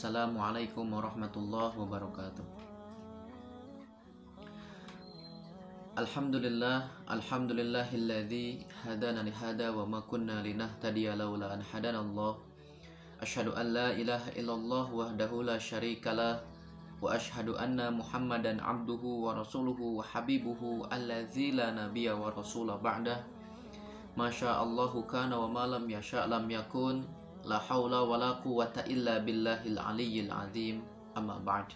Assalamualaikum warahmatullahi wabarakatuh. Alhamdulillahilladzi hadana lihada wa ma kunna linahtadiya laula an hadanallah. Asyhadu an la ilaha illallah wahdahu la syarikalah wa asyhadu anna Muhammadan abduhu wa rasuluhu wa habibuhu allazi la nabiyya wa rasula ba'dah. Masyaallahu kana wa ma lam yasha' lam yakun. La haula wa la quwwata illa billahil aliyyil azim. Amma ba'd.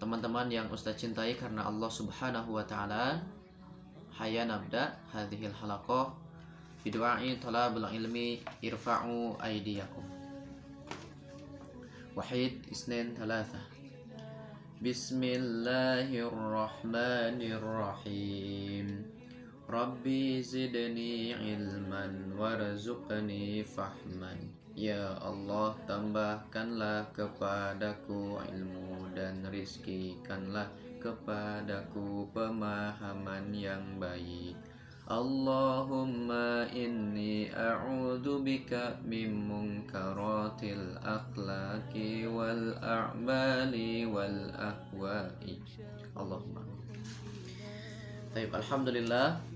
Teman-teman yang Ustaz cintai karena Allah Subhanahu wa taala, hayya nabda hadhil halaqah bidu'ai talabul ilmi irfa'u aydiyakum. Wahid isnin thalatha. Bismillahirrahmanirrahim. Rabbi zidni ilman warzuqni fahman. Ya Allah, tambahkanlah kepadaku ilmu dan rizkikanlah kepadaku pemahaman yang baik. Allahumma inni a'udzubika min munkaratil akhlaqi wal a'mali wal ahwa'i. Allahumma. Baik, alhamdulillah.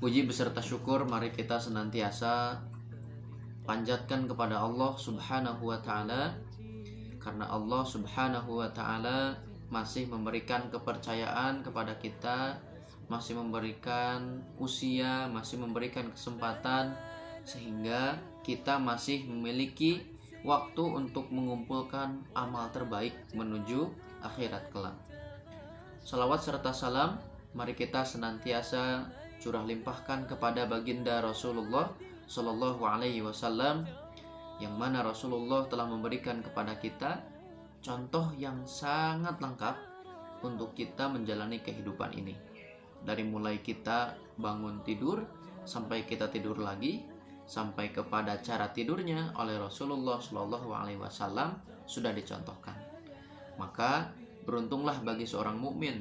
Puji beserta syukur mari kita senantiasa panjatkan kepada Allah Subhanahu wa taala, karena Allah Subhanahu wa taala masih memberikan kepercayaan kepada kita, masih memberikan usia, masih memberikan kesempatan, sehingga kita masih memiliki waktu untuk mengumpulkan amal terbaik menuju akhirat kelak. Salawat serta salam mari kita senantiasa curah limpahkan kepada baginda Rasulullah Sallallahu Alaihi Wasallam, yang mana Rasulullah telah memberikan kepada kita contoh yang sangat lengkap untuk kita menjalani kehidupan ini. Dari mulai kita bangun tidur sampai kita tidur lagi, sampai kepada cara tidurnya oleh Rasulullah Sallallahu Alaihi Wasallam sudah dicontohkan. Maka beruntunglah bagi seorang mukmin,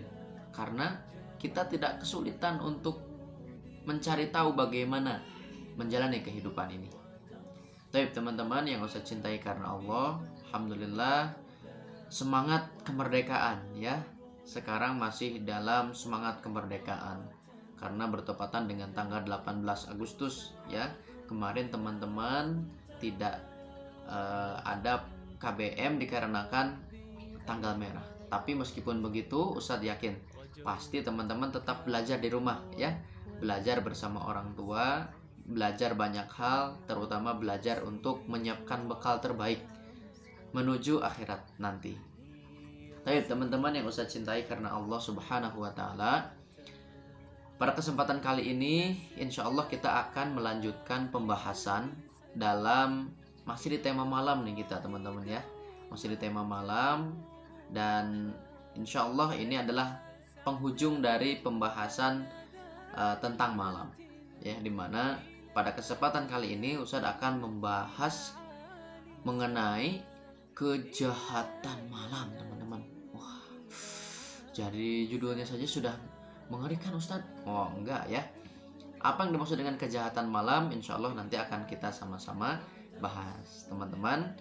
karena kita tidak kesulitan untuk mencari tahu bagaimana menjalani kehidupan ini. Baik teman-teman yang saya cintai karena Allah, alhamdulillah, semangat kemerdekaan ya. Sekarang masih dalam semangat kemerdekaan karena bertepatan dengan tanggal 18 Agustus ya. Kemarin teman-teman tidak ada KBM dikarenakan tanggal merah. Tapi meskipun begitu, Ustadz yakin pasti teman-teman tetap belajar di rumah ya. Belajar bersama orang tua, belajar banyak hal, terutama belajar untuk menyiapkan bekal terbaik menuju akhirat nanti. Baik teman-teman yang Ustadz cintai karena Allah Subhanahu wa taala, pada kesempatan kali ini insya Allah kita akan melanjutkan pembahasan dalam masih di tema malam nih kita teman-teman ya. Masih di tema malam, dan insya Allah ini adalah penghujung dari pembahasan tentang malam ya, dimana pada kesempatan kali ini Ustadz akan membahas mengenai kejahatan malam teman-teman. Wah, jadi judulnya saja sudah mengerikan Ustadz. Oh enggak ya, apa yang dimaksud dengan kejahatan malam insya Allah nanti akan kita sama-sama bahas teman-teman.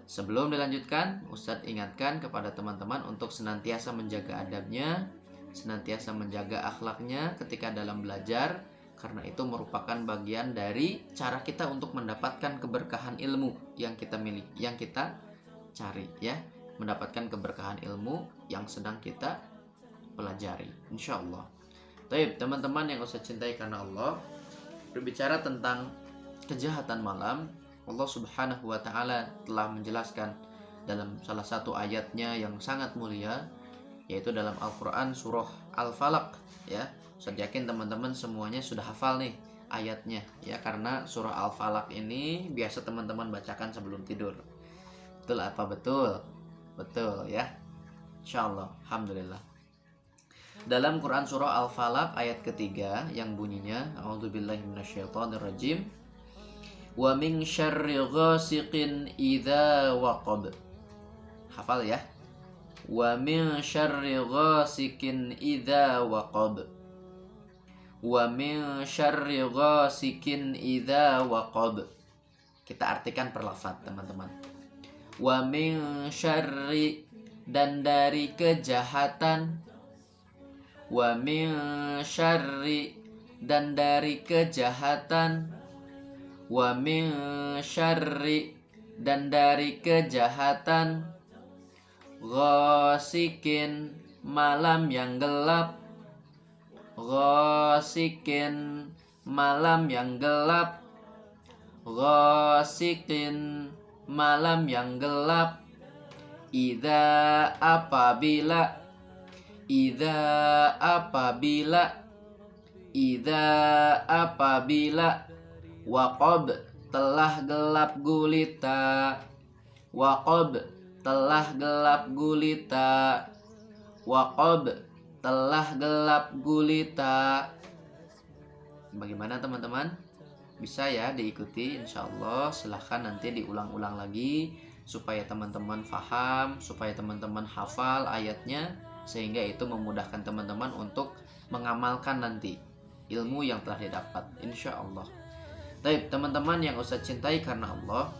Sebelum dilanjutkan, Ustadz ingatkan kepada teman-teman untuk senantiasa menjaga adabnya, senantiasa menjaga akhlaknya ketika dalam belajar, karena itu merupakan bagian dari cara kita untuk mendapatkan keberkahan ilmu yang kita miliki, yang kita cari ya, mendapatkan keberkahan ilmu yang sedang kita pelajari insyaallah. Baik teman-teman yang saya cintai karena Allah, berbicara tentang kejahatan malam, Allah Subhanahu wa taala telah menjelaskan dalam salah satu ayatnya yang sangat mulia, yaitu dalam Al-Quran surah Al-Falaq ya. Saya yakin teman-teman semuanya sudah hafal nih ayatnya ya, karena surah Al-Falaq ini biasa teman-teman bacakan sebelum tidur. Betul apa betul? Betul ya, insyaallah, alhamdulillah. Dalam Quran surah Al-Falaq ayat ketiga yang bunyinya a'udzubillahi minasyaitonirrajim, wa min syarri ghasiqin idza waqab. Hafal ya, wa min syarri ghasikin idza waqab, wa min syarri ghasikin idza waqab. Kita artikan per lafaz, teman-teman. Wa min syarri, dan dari kejahatan. Wa min syarri, dan dari kejahatan. Wa min syarri, dan dari kejahatan. Ghasikin, malam yang gelap. Ghasikin, malam yang gelap. Ghasikin, malam yang gelap. Idza, apabila. Idza, apabila. Idza, apabila. Waqab, telah gelap gulita. Waqab, telah gelap gulita. Waqab, telah gelap gulita. Bagaimana teman-teman? Bisa ya diikuti, insyaallah. Silahkan nanti diulang-ulang lagi supaya teman-teman paham, supaya teman-teman hafal ayatnya, sehingga itu memudahkan teman-teman untuk mengamalkan nanti ilmu yang telah didapat, insyaallah. Baik, teman-teman yang Ustaz cintai karena Allah,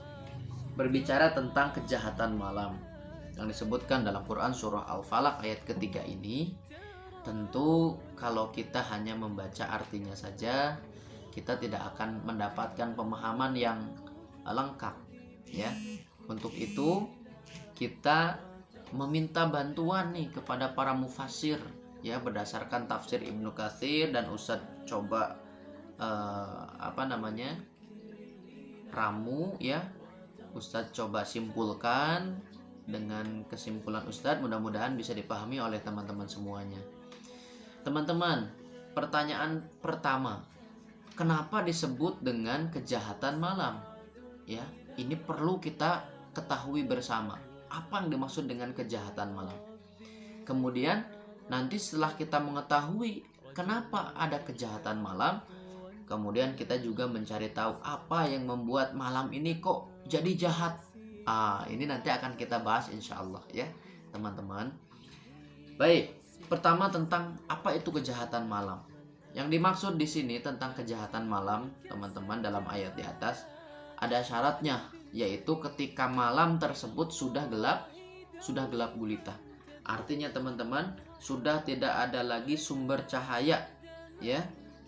berbicara tentang kejahatan malam yang disebutkan dalam Quran surah Al-Falaq ayat ketiga ini, tentu kalau kita hanya membaca artinya saja, kita tidak akan mendapatkan pemahaman yang lengkap, ya. Untuk itu kita meminta bantuan nih kepada para mufassir, ya, berdasarkan tafsir Ibnu Katsir, dan Ustadz coba ramu, ya. Ustadz coba simpulkan dengan kesimpulan Ustadz, mudah-mudahan bisa dipahami oleh teman-teman semuanya. Teman-teman, pertanyaan pertama, kenapa disebut dengan kejahatan malam? Ya, ini perlu kita ketahui bersama apa yang dimaksud dengan kejahatan malam. Kemudian nanti setelah kita mengetahui kenapa ada kejahatan malam, kemudian kita juga mencari tahu apa yang membuat malam ini kok jadi jahat. Ini nanti akan kita bahas insyaallah, ya teman-teman. Baik, pertama tentang apa itu kejahatan malam. Yang dimaksud di sini tentang kejahatan malam, teman-teman, dalam ayat di atas ada syaratnya, yaitu ketika malam tersebut sudah gelap gulita. Artinya teman-teman, sudah tidak ada lagi sumber cahaya, ya.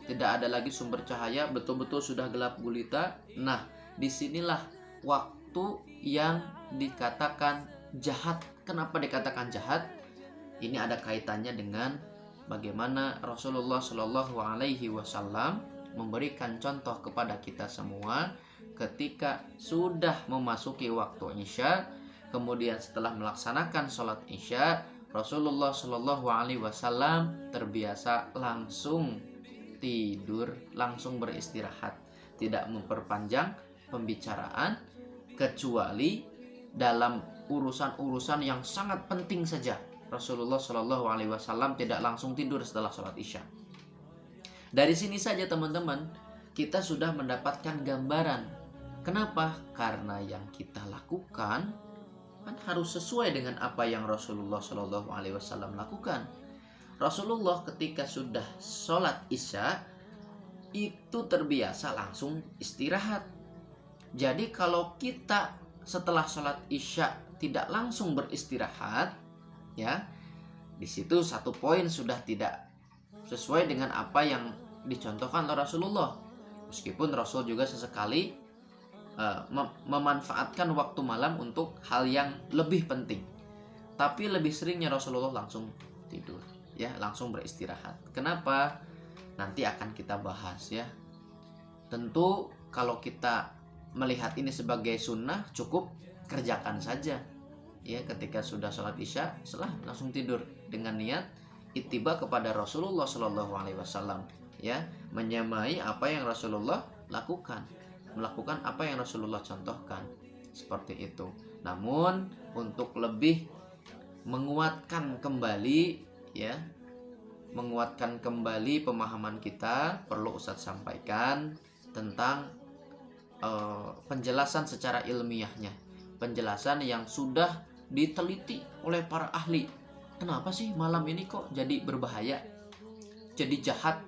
Tidak ada lagi sumber cahaya, betul-betul sudah gelap gulita. Nah, disinilah waktu yang dikatakan jahat. Kenapa dikatakan jahat? Ini ada kaitannya dengan bagaimana Rasulullah Shallallahu Alaihi Wasallam memberikan contoh kepada kita semua ketika sudah memasuki waktu Isya, kemudian setelah melaksanakan sholat Isya, Rasulullah Shallallahu Alaihi Wasallam terbiasa langsung tidur, langsung beristirahat, tidak memperpanjang pembicaraan kecuali dalam urusan-urusan yang sangat penting saja. Rasulullah Shallallahu Alaihi Wasallam tidak langsung tidur setelah sholat Isya. Dari sini saja teman-teman, kita sudah mendapatkan gambaran. Kenapa? Karena yang kita lakukan kan harus sesuai dengan apa yang Rasulullah Shallallahu Alaihi Wasallam lakukan. Rasulullah ketika sudah sholat Isya itu terbiasa langsung istirahat. Jadi kalau kita setelah sholat Isya tidak langsung beristirahat, ya, di situ satu poin sudah tidak sesuai dengan apa yang dicontohkan oleh Rasulullah. Meskipun Rasul juga sesekali memanfaatkan waktu malam untuk hal yang lebih penting, tapi lebih seringnya Rasulullah langsung tidur, ya, langsung beristirahat. Kenapa? Nanti akan kita bahas, ya. Tentu kalau kita melihat ini sebagai sunnah, cukup kerjakan saja, ya, ketika sudah sholat Isya setelah langsung tidur dengan niat ittiba kepada Rasulullah Shallallahu Alaihi Wasallam, ya, menyamai apa yang Rasulullah lakukan, melakukan apa yang Rasulullah contohkan, seperti itu. Namun untuk lebih menguatkan kembali, ya, menguatkan kembali pemahaman kita, perlu Ustadz sampaikan tentang penjelasan secara ilmiahnya, penjelasan yang sudah diteliti oleh para ahli. Kenapa sih malam ini kok jadi berbahaya, jadi jahat,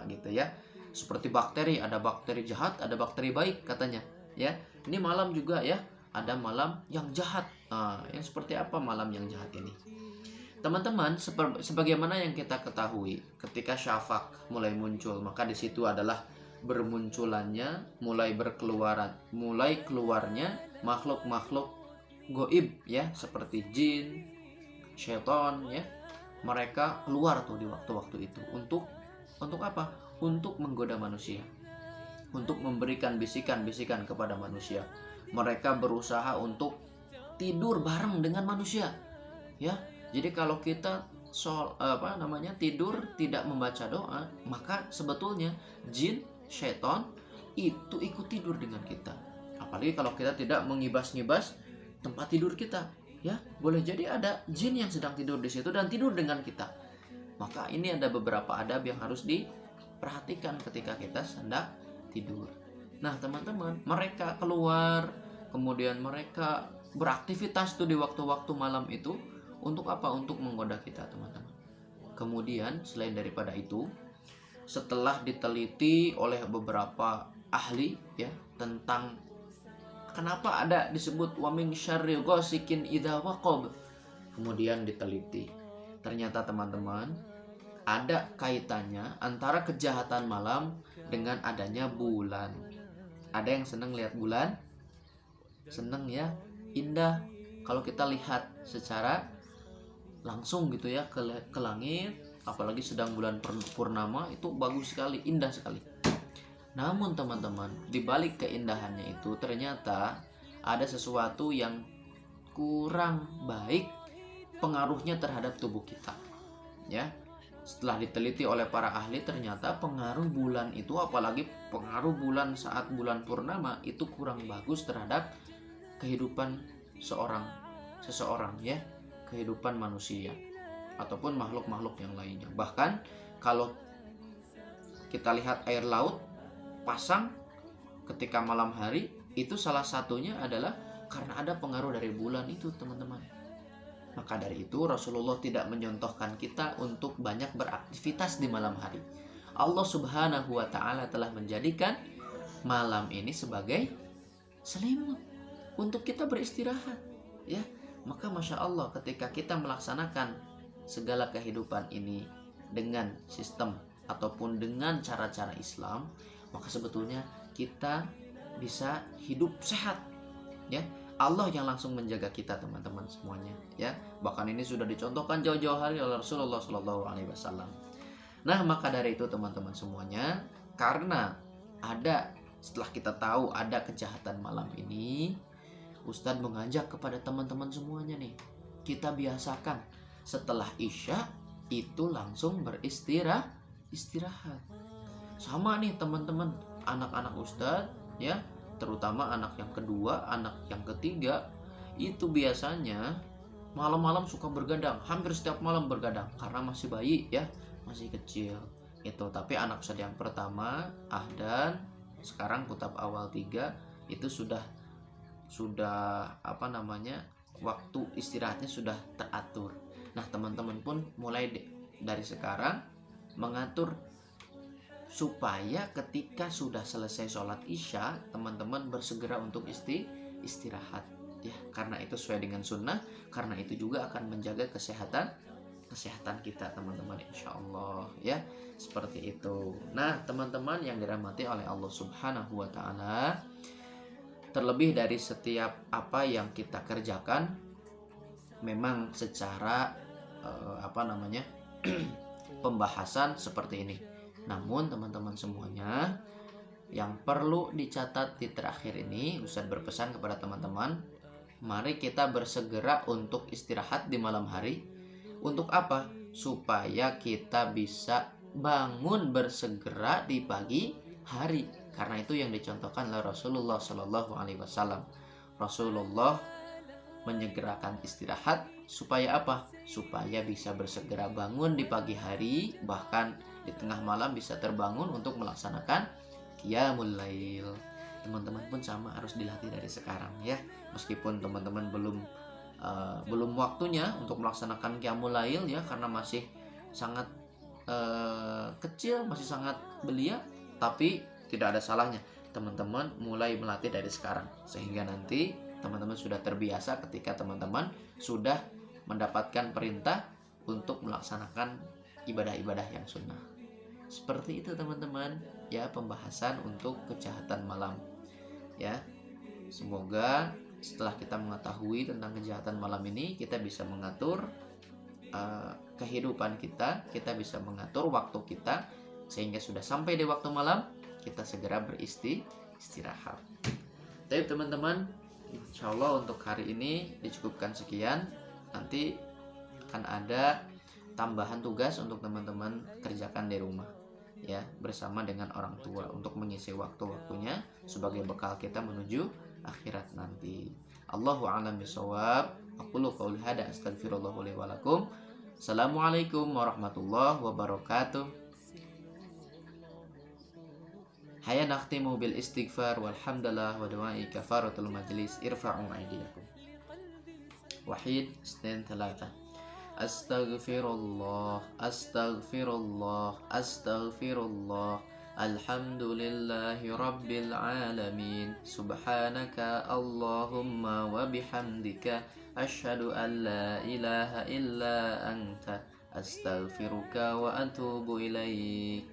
gitu ya? Seperti bakteri, ada bakteri jahat, ada bakteri baik katanya. ya. Ini malam juga ya, ada malam yang jahat. Nah, yang seperti apa malam yang jahat ini? Teman-teman, sebagaimana yang kita ketahui, ketika syafaq mulai muncul, maka di situ adalah bermunculannya, mulai keluarnya makhluk-makhluk goib ya, seperti jin, syaitan ya. Mereka keluar tuh di waktu-waktu itu untuk apa? Untuk menggoda manusia, untuk memberikan bisikan-bisikan kepada manusia. Mereka berusaha untuk tidur bareng dengan manusia ya. Jadi kalau kita tidur tidak membaca doa, maka sebetulnya jin, syaitan itu ikut tidur dengan kita. Apalagi kalau kita tidak mengibas-ngibas tempat tidur kita, ya. Boleh jadi ada jin yang sedang tidur di situ dan tidur dengan kita. Maka ini ada beberapa adab yang harus diperhatikan ketika kita hendak tidur. Nah, teman-teman, mereka keluar, kemudian mereka beraktivitas tuh di waktu-waktu malam itu. Untuk apa? Untuk menggoda kita, teman-teman. Kemudian selain daripada itu, setelah diteliti oleh beberapa ahli ya tentang kenapa ada disebut wa min syarri ghasikin idza waqab, kemudian diteliti, ternyata teman-teman ada kaitannya antara kejahatan malam dengan adanya bulan. Ada yang senang lihat bulan? Senang ya, indah kalau kita lihat secara langsung gitu ya ke langit, apalagi sedang bulan purnama, itu bagus sekali, indah sekali. Namun teman-teman, di balik keindahannya itu ternyata ada sesuatu yang kurang baik pengaruhnya terhadap tubuh kita. Ya. Setelah diteliti oleh para ahli, ternyata pengaruh bulan itu, apalagi pengaruh bulan saat bulan purnama, itu kurang bagus terhadap kehidupan seseorang ya, kehidupan manusia ataupun makhluk-makhluk yang lainnya. Bahkan kalau kita lihat air laut pasang ketika malam hari, itu salah satunya adalah karena ada pengaruh dari bulan itu, teman-teman. Maka dari itu Rasulullah tidak menyontohkan kita untuk banyak beraktivitas di malam hari. Allah Subhanahu wa taala telah menjadikan malam ini sebagai selimut untuk kita beristirahat, ya. Maka Masya Allah, ketika kita melaksanakan segala kehidupan ini dengan sistem ataupun dengan cara-cara Islam, maka sebetulnya kita bisa hidup sehat, ya. Allah yang langsung menjaga kita, teman-teman semuanya, ya. Bahkan ini sudah dicontohkan jauh-jauh hari oleh Rasulullah SAW. Nah, maka dari itu teman-teman semuanya, karena setelah kita tahu ada kejahatan malam ini, Ustadz mengajak kepada teman-teman semuanya nih, kita biasakan setelah Isya itu langsung istirahat. Sama nih teman-teman, anak-anak Ustadz ya, terutama anak yang kedua, anak yang ketiga, itu biasanya malam-malam suka bergadang, hampir setiap malam bergadang karena masih bayi ya, masih kecil itu. Tapi anak Ustadz yang pertama, Ahdan, sekarang Kutab Awal 3, itu sudah waktu istirahatnya sudah teratur. Nah, teman-teman pun mulai dari sekarang mengatur supaya ketika sudah selesai sholat Isya, teman-teman bersegera untuk istirahat ya, karena itu sesuai dengan sunnah, karena itu juga akan menjaga kesehatan kita, teman-teman, insya Allah ya, seperti itu. Nah, teman-teman yang dirahmati oleh Allah Subhanahu wa taala, terlebih dari setiap apa yang kita kerjakan memang secara pembahasan seperti ini. Namun teman-teman semuanya, yang perlu dicatat di terakhir ini, Ustadz berpesan kepada teman-teman, mari kita bersegera untuk istirahat di malam hari. Untuk apa? Supaya kita bisa bangun bersegera di pagi hari. Karena itu yang dicontohkan oleh Rasulullah Shallallahu Alaihi Wasallam. Rasulullah menyegerakan istirahat supaya apa? Supaya bisa bersegera bangun di pagi hari, bahkan di tengah malam bisa terbangun untuk melaksanakan qiyamul lail. Teman-teman pun sama, harus dilatih dari sekarang ya. Meskipun teman-teman belum waktunya untuk melaksanakan qiyamul lail ya, karena masih sangat kecil, masih sangat belia, tapi tidak ada salahnya teman-teman mulai melatih dari sekarang, sehingga nanti teman-teman sudah terbiasa ketika teman-teman sudah mendapatkan perintah untuk melaksanakan ibadah-ibadah yang sunnah. Seperti itu teman-teman ya, pembahasan untuk kejahatan malam ya. Semoga setelah kita mengetahui tentang kejahatan malam ini, kita bisa mengatur kehidupan kita bisa mengatur waktu kita, sehingga sudah sampai di waktu malam kita segera beristirahat. Baik teman-teman, insya Allah untuk hari ini dicukupkan sekian. Nanti akan ada tambahan tugas untuk teman-teman kerjakan di rumah ya, bersama dengan orang tua untuk mengisi waktu-waktunya sebagai bekal kita menuju akhirat nanti. Allahu a'lam bishawab. Aqulu qouli hada astaghfirullah li wa lakum. Assalamualaikum warahmatullahi wabarakatuh. Hayya nakhtimu bil istighfar walhamdulillah wa du'ai kafaratul majlis. Irfa'u aydiyakum. Wahid, isnin, thalatha. Astaghfirullah, astaghfirullah, astaghfirullah. Alhamdulillahi rabbil alamin. Subhanaka Allahumma wa bihamdika asyhadu an la ilaha illa anta astaghfiruka wa atubu ilaik.